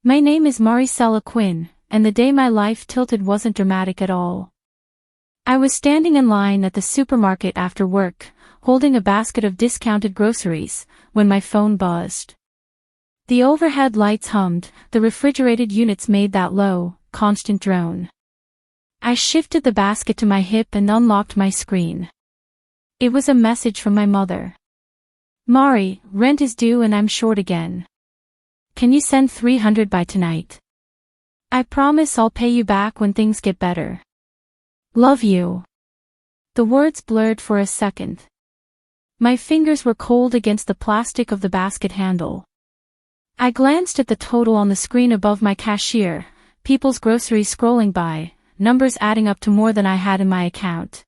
My name is Marisela Quinn, and the day my life tilted wasn't dramatic at all. I was standing in line at the supermarket after work, holding a basket of discounted groceries, when my phone buzzed. The overhead lights hummed, the refrigerated units made that low, constant drone. I shifted the basket to my hip and unlocked my screen. It was a message from my mother. Mari, rent is due and I'm short again. Can you send 300 by tonight? I promise I'll pay you back when things get better. Love you. The words blurred for a second. My fingers were cold against the plastic of the basket handle. I glanced at the total on the screen above my cashier, people's groceries scrolling by, numbers adding up to more than I had in my account.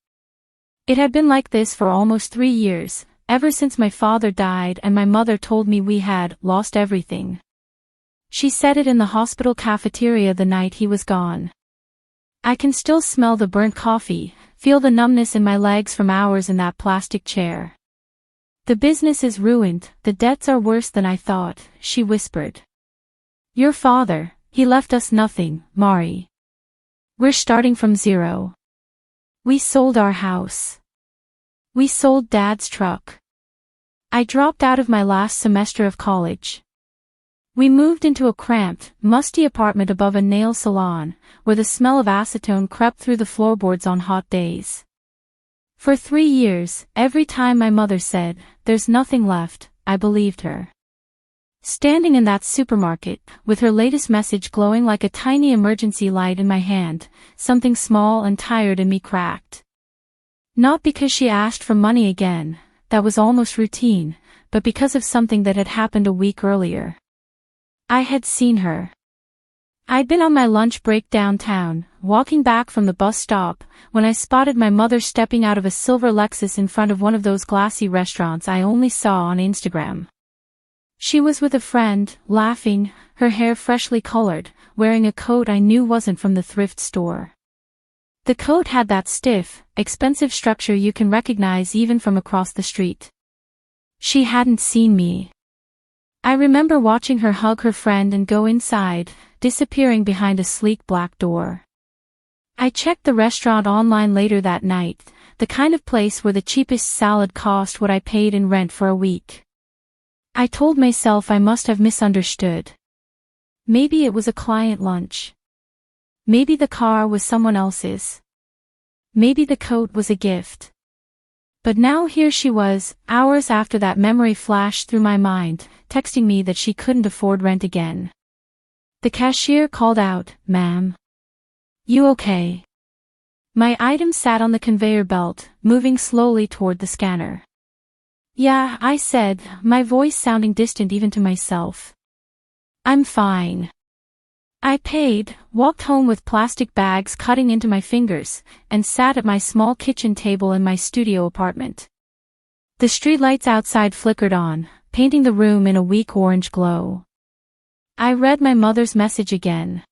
It had been like this for almost 3 years, ever since my father died and my mother told me we had lost everything. She said it in the hospital cafeteria the night he was gone. I can still smell the burnt coffee, feel the numbness in my legs from hours in that plastic chair. The business is ruined, the debts are worse than I thought, she whispered. Your father, he left us nothing, Mari. We're starting from zero. We sold our house. We sold Dad's truck. I dropped out of my last semester of college. We moved into a cramped, musty apartment above a nail salon, where the smell of acetone crept through the floorboards on hot days. For 3 years, every time my mother said, "There's nothing left," I believed her. Standing in that supermarket, with her latest message glowing like a tiny emergency light in my hand, something small and tired in me cracked. Not because she asked for money again, that was almost routine, but because of something that had happened a week earlier. I had seen her. I'd been on my lunch break downtown, walking back from the bus stop, when I spotted my mother stepping out of a silver Lexus in front of one of those glassy restaurants I only saw on Instagram. She was with a friend, laughing, her hair freshly colored, wearing a coat I knew wasn't from the thrift store. The coat had that stiff, expensive structure you can recognize even from across the street. She hadn't seen me. I remember watching her hug her friend and go inside, disappearing behind a sleek black door. I checked the restaurant online later that night, the kind of place where the cheapest salad cost what I paid in rent for a week. I told myself I must have misunderstood. Maybe it was a client lunch. Maybe the car was someone else's. Maybe the coat was a gift. But now here she was, hours after that memory flashed through my mind, texting me that she couldn't afford rent again. The cashier called out, "Ma'am. You okay?" My item sat on the conveyor belt, moving slowly toward the scanner. "Yeah," I said, my voice sounding distant even to myself. "I'm fine." I paid, walked home with plastic bags cutting into my fingers, and sat at my small kitchen table in my studio apartment. The streetlights outside flickered on, painting the room in a weak orange glow. I read my mother's message again.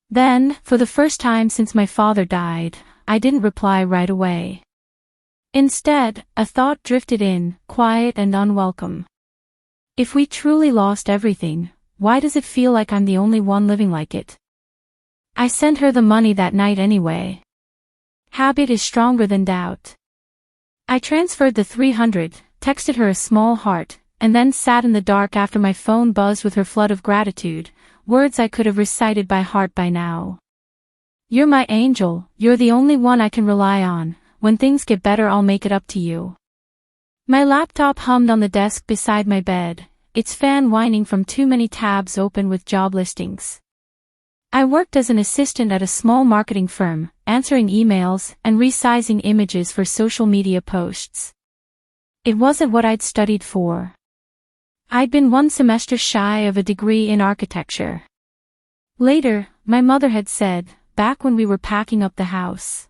Then, for the first time since my father died, I didn't reply right away. Instead, a thought drifted in, quiet and unwelcome. If we truly lost everything, why does it feel like I'm the only one living like it? I sent her the money that night anyway. Habit is stronger than doubt. I transferred the 300, texted her a small heart, and then sat in the dark after my phone buzzed with her flood of gratitude, words I could have recited by heart by now. You're my angel, you're the only one I can rely on, when things get better I'll make it up to you. My laptop hummed on the desk beside my bed, its fan whining from too many tabs open with job listings. I worked as an assistant at a small marketing firm, answering emails and resizing images for social media posts. It wasn't what I'd studied for. I'd been 1 semester shy of a degree in architecture. Later, my mother had said, back when we were packing up the house,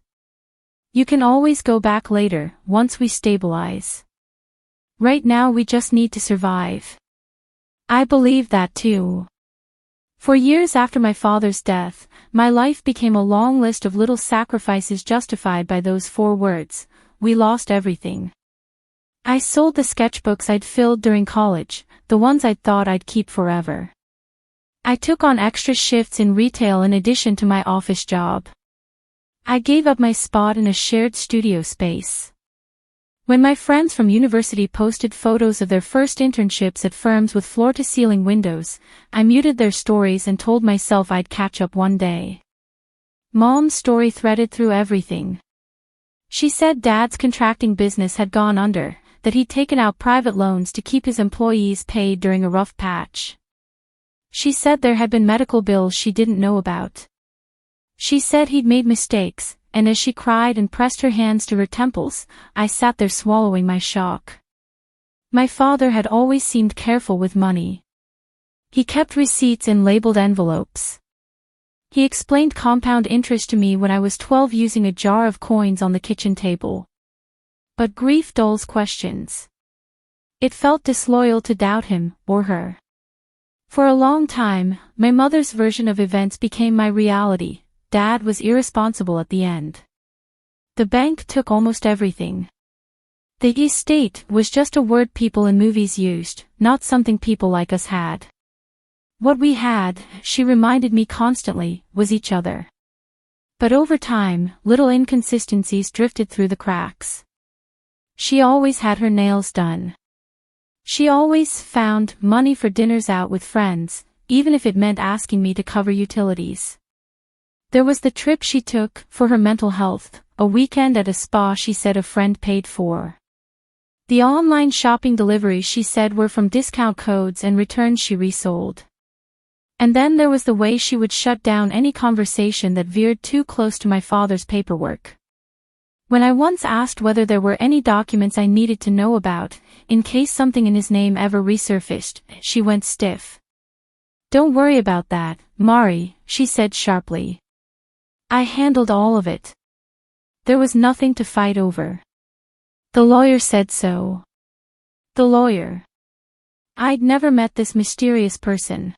"You can always go back later, once we stabilize. Right now we just need to survive." I believed that too. For years after my father's death, my life became a long list of little sacrifices justified by those 4 words, we lost everything. I sold the sketchbooks I'd filled during college, the ones I'd thought I'd keep forever. I took on extra shifts in retail in addition to my office job. I gave up my spot in a shared studio space. When my friends from university posted photos of their first internships at firms with floor-to-ceiling windows, I muted their stories and told myself I'd catch up one day. Mom's story threaded through everything. She said Dad's contracting business had gone under, that he'd taken out private loans to keep his employees paid during a rough patch. She said there had been medical bills she didn't know about. She said he'd made mistakes, and as she cried and pressed her hands to her temples, I sat there swallowing my shock. My father had always seemed careful with money. He kept receipts in labeled envelopes. He explained compound interest to me when I was 12 using a jar of coins on the kitchen table. But grief dulls questions. It felt disloyal to doubt him, or her. For a long time, my mother's version of events became my reality. Dad was irresponsible at the end. The bank took almost everything. The estate was just a word people in movies used, not something people like us had. What we had, she reminded me constantly, was each other. But over time, little inconsistencies drifted through the cracks. She always had her nails done. She always found money for dinners out with friends, even if it meant asking me to cover utilities. There was the trip she took for her mental health, a weekend at a spa she said a friend paid for. The online shopping deliveries she said were from discount codes and returns she resold. And then there was the way she would shut down any conversation that veered too close to my father's paperwork. When I once asked whether there were any documents I needed to know about, in case something in his name ever resurfaced, she went stiff. "Don't worry about that, Mari," she said sharply. I handled all of it. There was nothing to fight over. The lawyer said so. The lawyer. I'd never met this mysterious person.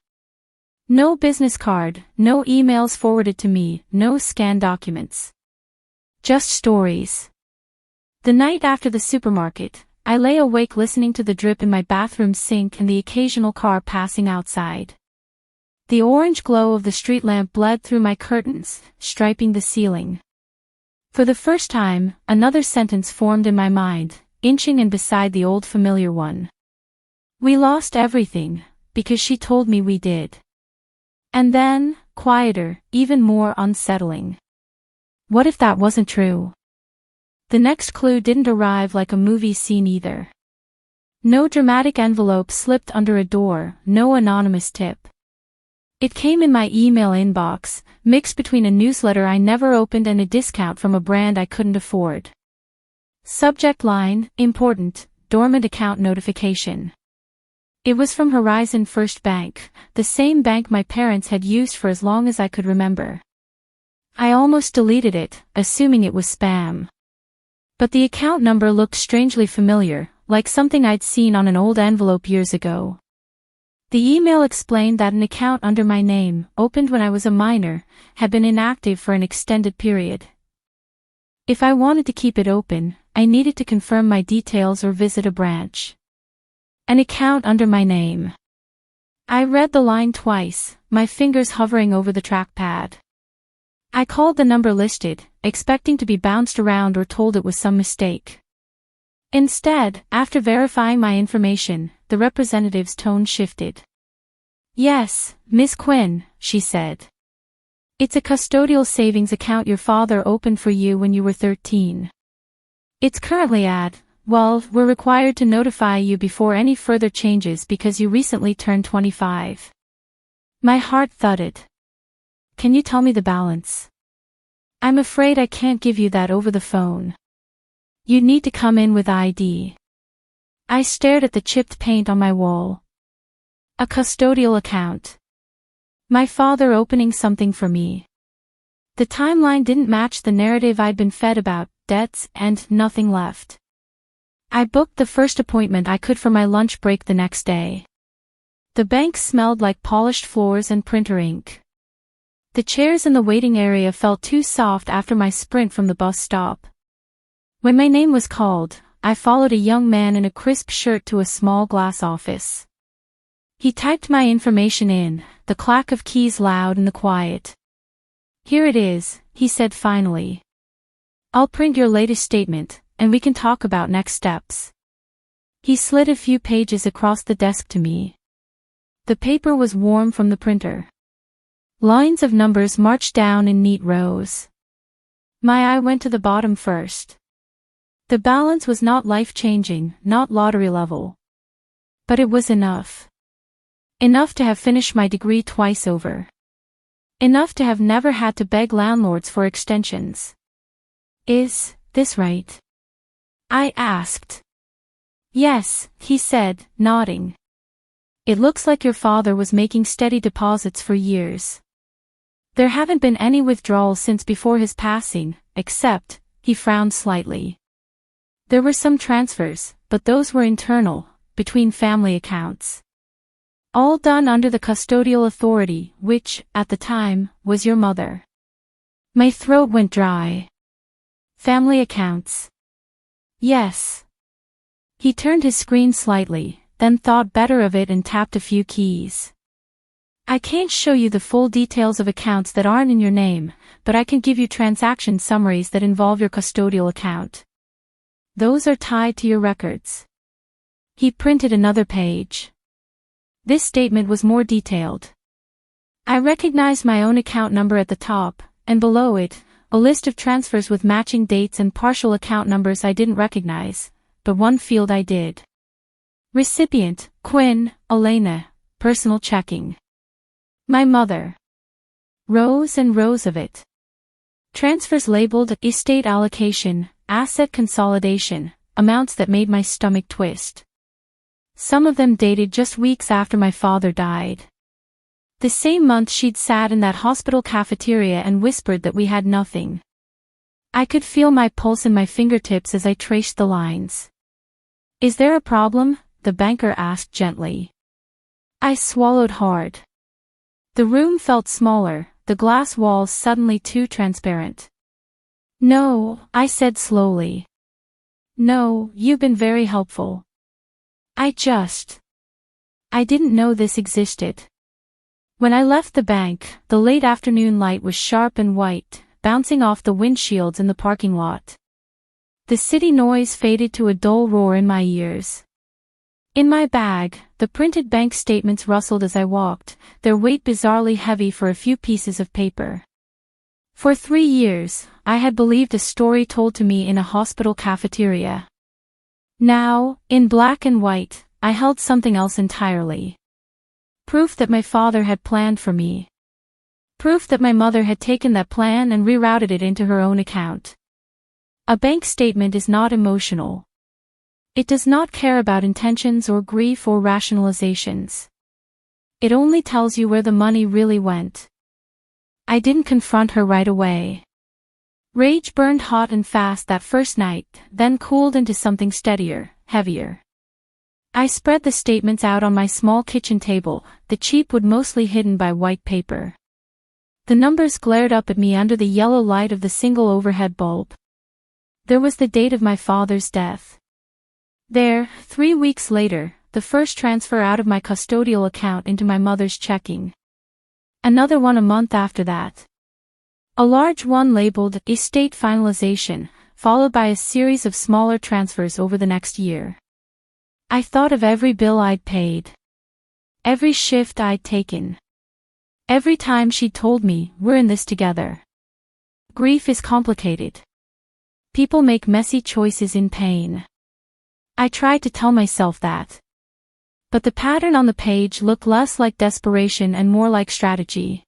No business card, no emails forwarded to me, no scanned documents. Just stories. The night after the supermarket, I lay awake listening to the drip in my bathroom sink and the occasional car passing outside. The orange glow of the street lamp bled through my curtains, striping the ceiling. For the first time, another sentence formed in my mind, inching in beside the old familiar one. We lost everything, because she told me we did. And then, quieter, even more unsettling. What if that wasn't true? The next clue didn't arrive like a movie scene either. No dramatic envelope slipped under a door, no anonymous tip. It came in my email inbox, mixed between a newsletter I never opened and a discount from a brand I couldn't afford. Subject line, important, dormant account notification. It was from Horizon First Bank, the same bank my parents had used for as long as I could remember. I almost deleted it, assuming it was spam. But the account number looked strangely familiar, like something I'd seen on an old envelope years ago. The email explained that an account under my name, opened when I was a minor, had been inactive for an extended period. If I wanted to keep it open, I needed to confirm my details or visit a branch. An account under my name. I read the line twice, my fingers hovering over the trackpad. I called the number listed, expecting to be bounced around or told it was some mistake. Instead, after verifying my information, the representative's tone shifted. "Yes, Miss Quinn," she said. "It's a custodial savings account your father opened for you when you were 13. It's currently at, well, we're required to notify you before any further changes because you recently turned 25. My heart thudded. "Can you tell me the balance?" "I'm afraid I can't give you that over the phone. You'd need to come in with ID. I stared at the chipped paint on my wall. A custodial account. My father opening something for me. The timeline didn't match the narrative I'd been fed about debts and nothing left. I booked the first appointment I could for my lunch break the next day. The bank smelled like polished floors and printer ink. The chairs in the waiting area felt too soft after my sprint from the bus stop. When my name was called, I followed a young man in a crisp shirt to a small glass office. He typed my information in, the clack of keys loud in the quiet. "Here it is," he said finally. "I'll print your latest statement, and we can talk about next steps." He slid a few pages across the desk to me. The paper was warm from the printer. Lines of numbers marched down in neat rows. My eye went to the bottom first. The balance was not life-changing, not lottery level. But it was enough. Enough to have finished my degree twice over. Enough to have never had to beg landlords for extensions. "Is this right?" I asked. "Yes," he said, nodding. "It looks like your father was making steady deposits for years. There haven't been any withdrawals since before his passing, except," he frowned slightly. "There were some transfers, but those were internal, between family accounts. All done under the custodial authority, which, at the time, was your mother." My throat went dry. "Family accounts?" "Yes." He turned his screen slightly, then thought better of it and tapped a few keys. "I can't show you the full details of accounts that aren't in your name, but I can give you transaction summaries that involve your custodial account. Those are tied to your records." He printed another page. This statement was more detailed. I recognized my own account number at the top, and below it, a list of transfers with matching dates and partial account numbers I didn't recognize, but one field I did. Recipient, Quinn, Elena, personal checking. My mother. Rows and rows of it. Transfers labeled estate allocation, asset consolidation, amounts that made my stomach twist. Some of them dated just weeks after my father died. The same month she'd sat in that hospital cafeteria and whispered that we had nothing. I could feel my pulse in my fingertips as I traced the lines. "Is there a problem?" the banker asked gently. I swallowed hard. The room felt smaller, the glass walls suddenly too transparent. "No," I said slowly. "No, you've been very helpful. I didn't know this existed." When I left the bank, the late afternoon light was sharp and white, bouncing off the windshields in the parking lot. The city noise faded to a dull roar in my ears. In my bag, the printed bank statements rustled as I walked, their weight bizarrely heavy for a few pieces of paper. For 3 years, I had believed a story told to me in a hospital cafeteria. Now, in black and white, I held something else entirely. Proof that my father had planned for me. Proof that my mother had taken that plan and rerouted it into her own account. A bank statement is not emotional. It does not care about intentions or grief or rationalizations. It only tells you where the money really went. I didn't confront her right away. Rage burned hot and fast that first night, then cooled into something steadier, heavier. I spread the statements out on my small kitchen table, the cheap wood mostly hidden by white paper. The numbers glared up at me under the yellow light of the single overhead bulb. There was the date of my father's death. There, 3 weeks later, the first transfer out of my custodial account into my mother's checking. Another one a month after that. A large one labeled estate finalization, followed by a series of smaller transfers over the next year. I thought of every bill I'd paid. Every shift I'd taken. Every time she'd told me, "We're in this together." Grief is complicated. People make messy choices in pain. I tried to tell myself that. But the pattern on the page looked less like desperation and more like strategy.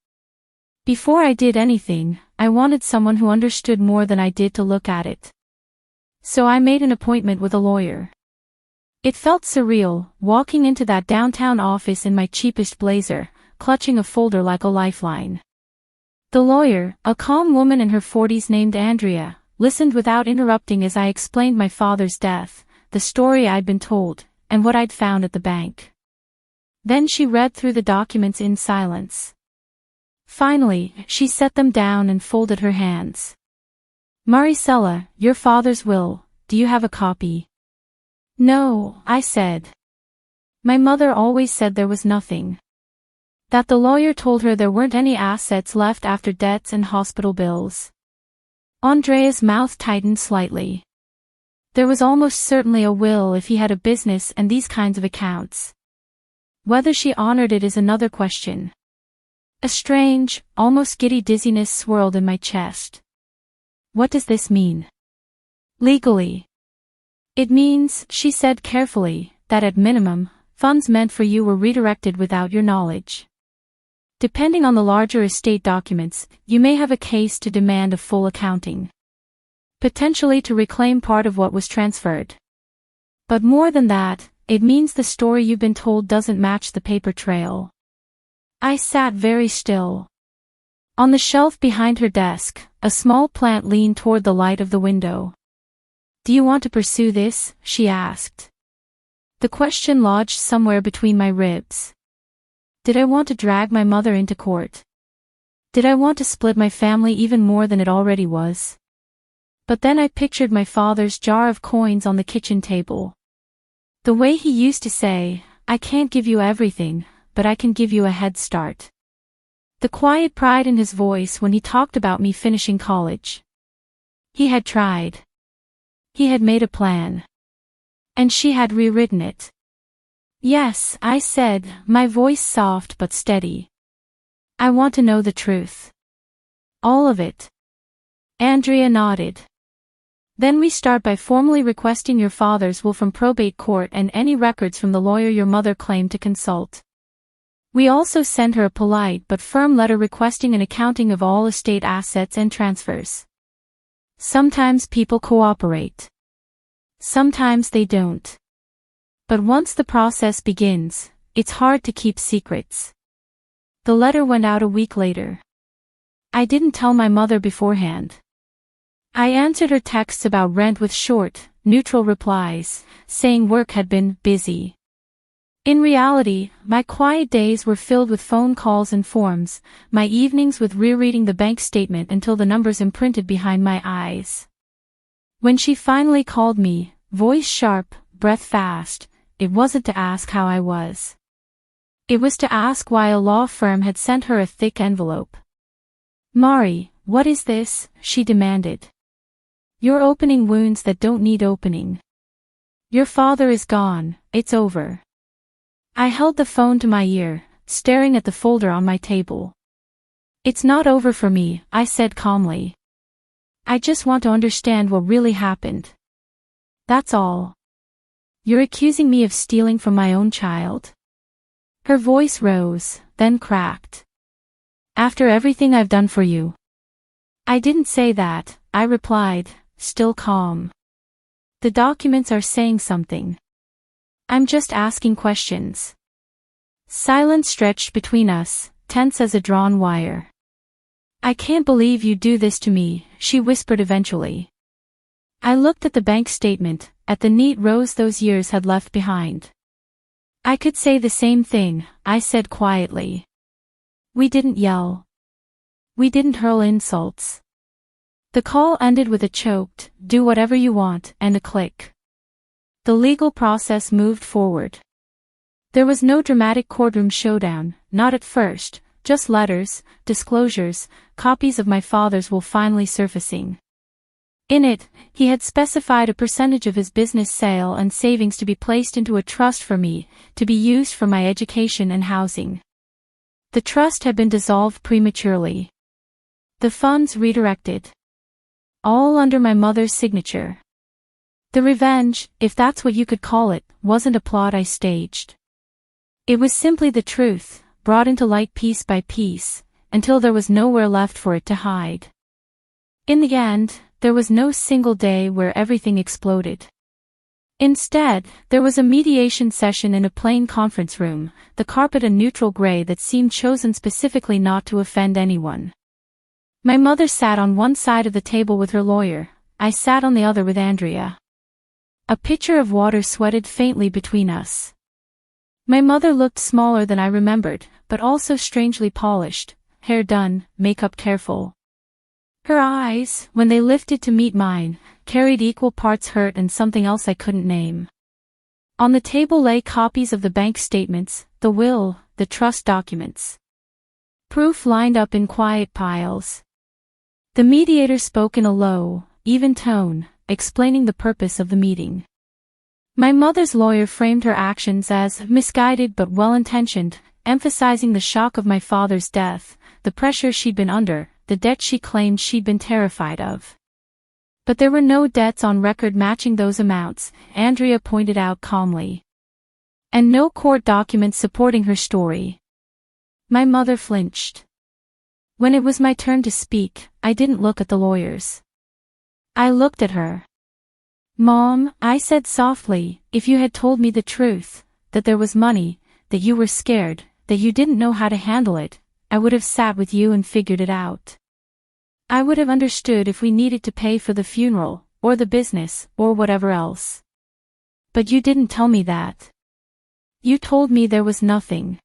Before I did anything, I wanted someone who understood more than I did to look at it. So I made an appointment with a lawyer. It felt surreal, walking into that downtown office in my cheapest blazer, clutching a folder like a lifeline. The lawyer, a calm woman in her 40s named Andrea, listened without interrupting as I explained my father's death, the story I'd been told, and what I'd found at the bank. Then she read through the documents in silence. Finally, she set them down and folded her hands. "Marisela, your father's will, do you have a copy?" "No," I said. "My mother always said there was nothing." That the lawyer told her there weren't any assets left after debts and hospital bills. Andrea's mouth tightened slightly. There was almost certainly a will if he had a business and these kinds of accounts. Whether she honored it is another question. A strange, almost giddy dizziness swirled in my chest. What does this mean? Legally. It means, she said carefully, that at minimum, funds meant for you were redirected without your knowledge. Depending on the larger estate documents, you may have a case to demand a full accounting. Potentially to reclaim part of what was transferred. But more than that, it means the story you've been told doesn't match the paper trail. I sat very still. On the shelf behind her desk, a small plant leaned toward the light of the window. Do you want to pursue this? She asked. The question lodged somewhere between my ribs. Did I want to drag my mother into court? Did I want to split my family even more than it already was? But then I pictured my father's jar of coins on the kitchen table. The way he used to say, I can't give you everything, but I can give you a head start. The quiet pride in his voice when he talked about me finishing college. He had tried. He had made a plan. And she had rewritten it. Yes, I said, my voice soft but steady. I want to know the truth. All of it. Andrea nodded. Then we start by formally requesting your father's will from probate court and any records from the lawyer your mother claimed to consult. We also send her a polite but firm letter requesting an accounting of all estate assets and transfers. Sometimes people cooperate. Sometimes they don't. But once the process begins, it's hard to keep secrets. The letter went out a week later. I didn't tell my mother beforehand. I answered her texts about rent with short, neutral replies, saying work had been busy. In reality, my quiet days were filled with phone calls and forms, my evenings with rereading the bank statement until the numbers imprinted behind my eyes. When she finally called me, voice sharp, breath fast, it wasn't to ask how I was. It was to ask why a law firm had sent her a thick envelope. Mari, what is this? She demanded. You're opening wounds that don't need opening. Your father is gone, it's over. I held the phone to my ear, staring at the folder on my table. It's not over for me, I said calmly. I just want to understand what really happened. That's all. You're accusing me of stealing from my own child? Her voice rose, then cracked. After everything I've done for you. I didn't say that, I replied, still calm. The documents are saying something. I'm just asking questions. Silence stretched between us, tense as a drawn wire. I can't believe you do this to me, she whispered eventually. I looked at the bank statement, at the neat rows those years had left behind. I could say the same thing, I said quietly. We didn't yell. We didn't hurl insults. The call ended with a choked, do whatever you want, and a click. The legal process moved forward. There was no dramatic courtroom showdown, not at first, just letters, disclosures, copies of my father's will finally surfacing. In it, he had specified a percentage of his business sale and savings to be placed into a trust for me, to be used for my education and housing. The trust had been dissolved prematurely. The funds redirected. All under my mother's signature. The revenge, if that's what you could call it, wasn't a plot I staged. It was simply the truth, brought into light piece by piece, until there was nowhere left for it to hide. In the end, there was no single day where everything exploded. Instead, there was a mediation session in a plain conference room, the carpet a neutral gray that seemed chosen specifically not to offend anyone. My mother sat on one side of the table with her lawyer, I sat on the other with Andrea. A pitcher of water sweated faintly between us. My mother looked smaller than I remembered, but also strangely polished, hair done, makeup careful. Her eyes, when they lifted to meet mine, carried equal parts hurt and something else I couldn't name. On the table lay copies of the bank statements, the will, the trust documents. Proof lined up in quiet piles. The mediator spoke in a low, even tone, explaining the purpose of the meeting. My mother's lawyer framed her actions as misguided but well-intentioned, emphasizing the shock of my father's death, the pressure she'd been under, the debt she claimed she'd been terrified of. But there were no debts on record matching those amounts, Andrea pointed out calmly. And no court documents supporting her story. My mother flinched. When it was my turn to speak, I didn't look at the lawyers. I looked at her. Mom, I said softly, if you had told me the truth, that there was money, that you were scared, that you didn't know how to handle it, I would have sat with you and figured it out. I would have understood if we needed to pay for the funeral, or the business, or whatever else. But you didn't tell me that. You told me there was nothing.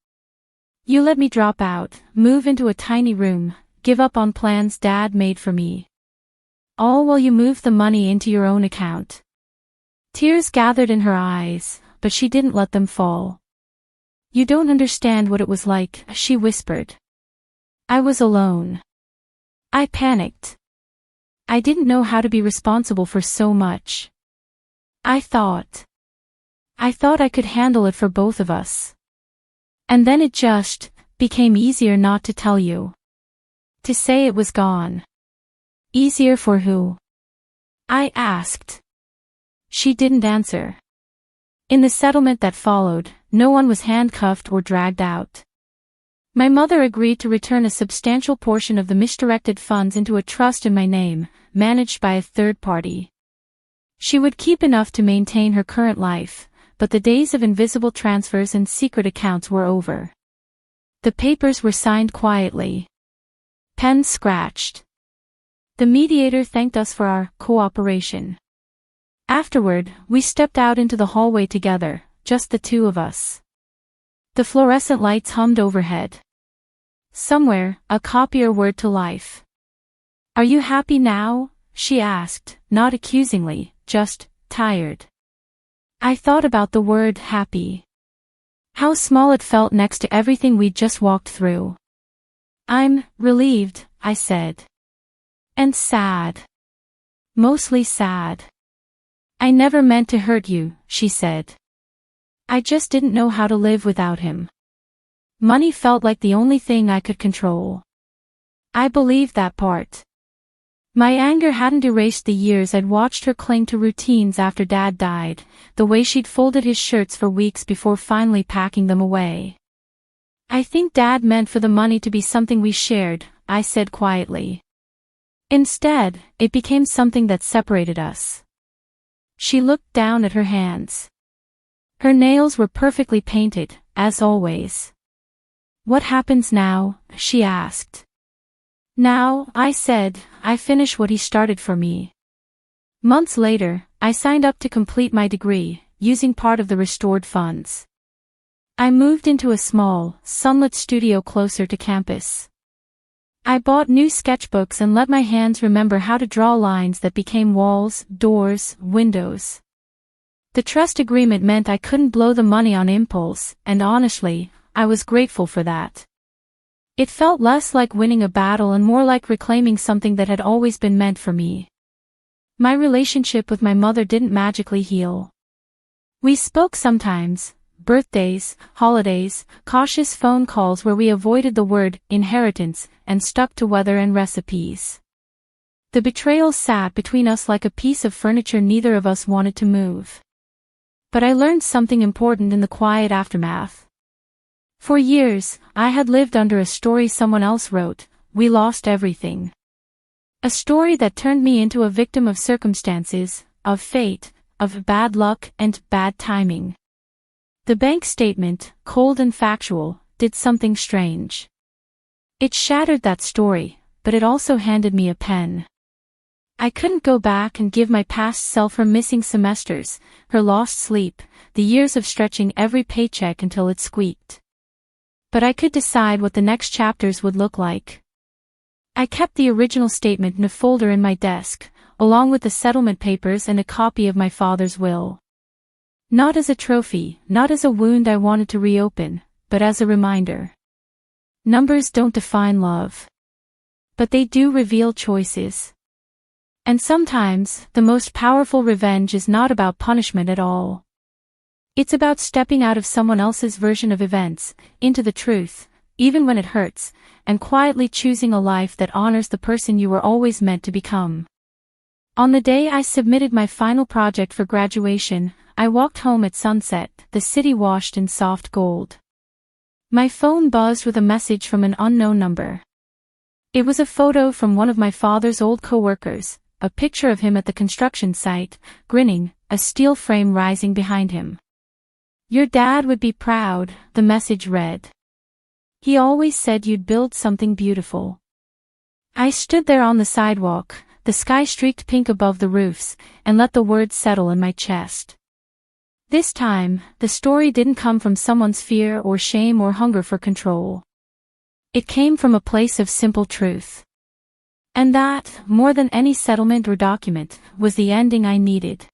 You let me drop out, move into a tiny room, give up on plans Dad made for me. All while you moved the money into your own account. Tears gathered in her eyes, but she didn't let them fall. You don't understand what it was like, she whispered. I was alone. I panicked. I didn't know how to be responsible for so much. I thought I could handle it for both of us. And then it just became easier not to tell you. To say it was gone. Easier for who? I asked. She didn't answer. In the settlement that followed, no one was handcuffed or dragged out. My mother agreed to return a substantial portion of the misdirected funds into a trust in my name, managed by a third party. She would keep enough to maintain her current life, but the days of invisible transfers and secret accounts were over. The papers were signed quietly. Pens scratched. The mediator thanked us for our cooperation. Afterward, we stepped out into the hallway together, just the two of us. The fluorescent lights hummed overhead. Somewhere, a copier whirred to life. Are you happy now? She asked, not accusingly, just tired. I thought about the word happy. How small it felt next to everything we'd just walked through. I'm relieved, I said. And sad. Mostly sad. I never meant to hurt you, she said. I just didn't know how to live without him. Money felt like the only thing I could control. I believed that part. My anger hadn't erased the years I'd watched her cling to routines after Dad died, the way she'd folded his shirts for weeks before finally packing them away. I think Dad meant for the money to be something we shared, I said quietly. Instead, it became something that separated us. She looked down at her hands. Her nails were perfectly painted, as always. What happens now? She asked. Now, I said, I finish what he started for me. Months later, I signed up to complete my degree, using part of the restored funds. I moved into a small, sunlit studio closer to campus. I bought new sketchbooks and let my hands remember how to draw lines that became walls, doors, windows. The trust agreement meant I couldn't blow the money on impulse, and honestly, I was grateful for that. It felt less like winning a battle and more like reclaiming something that had always been meant for me. My relationship with my mother didn't magically heal. We spoke sometimes, birthdays, holidays, cautious phone calls where we avoided the word inheritance and stuck to weather and recipes. The betrayal sat between us like a piece of furniture neither of us wanted to move. But I learned something important in the quiet aftermath. For years, I had lived under a story someone else wrote, we lost everything. A story that turned me into a victim of circumstances, of fate, of bad luck and bad timing. The bank statement, cold and factual, did something strange. It shattered that story, but it also handed me a pen. I couldn't go back and give my past self her missing semesters, her lost sleep, the years of stretching every paycheck until it squeaked. But I could decide what the next chapters would look like. I kept the original statement in a folder in my desk, along with the settlement papers and a copy of my father's will. Not as a trophy, not as a wound I wanted to reopen, but but as a reminder. Numbers don't define love. But they do reveal choices. And sometimes, the most powerful revenge is not about punishment at all. It's about stepping out of someone else's version of events, into the truth, even when it hurts, and quietly choosing a life that honors the person you were always meant to become. On the day I submitted my final project for graduation, I walked home at sunset, the city washed in soft gold. My phone buzzed with a message from an unknown number. It was a photo from one of my father's old coworkers, a picture of him at the construction site, grinning, a steel frame rising behind him. "Your dad would be proud," the message read. "He always said you'd build something beautiful." I stood there on the sidewalk, the sky streaked pink above the roofs, and let the words settle in my chest. This time, the story didn't come from someone's fear or shame or hunger for control. It came from a place of simple truth. And that, more than any settlement or document, was the ending I needed.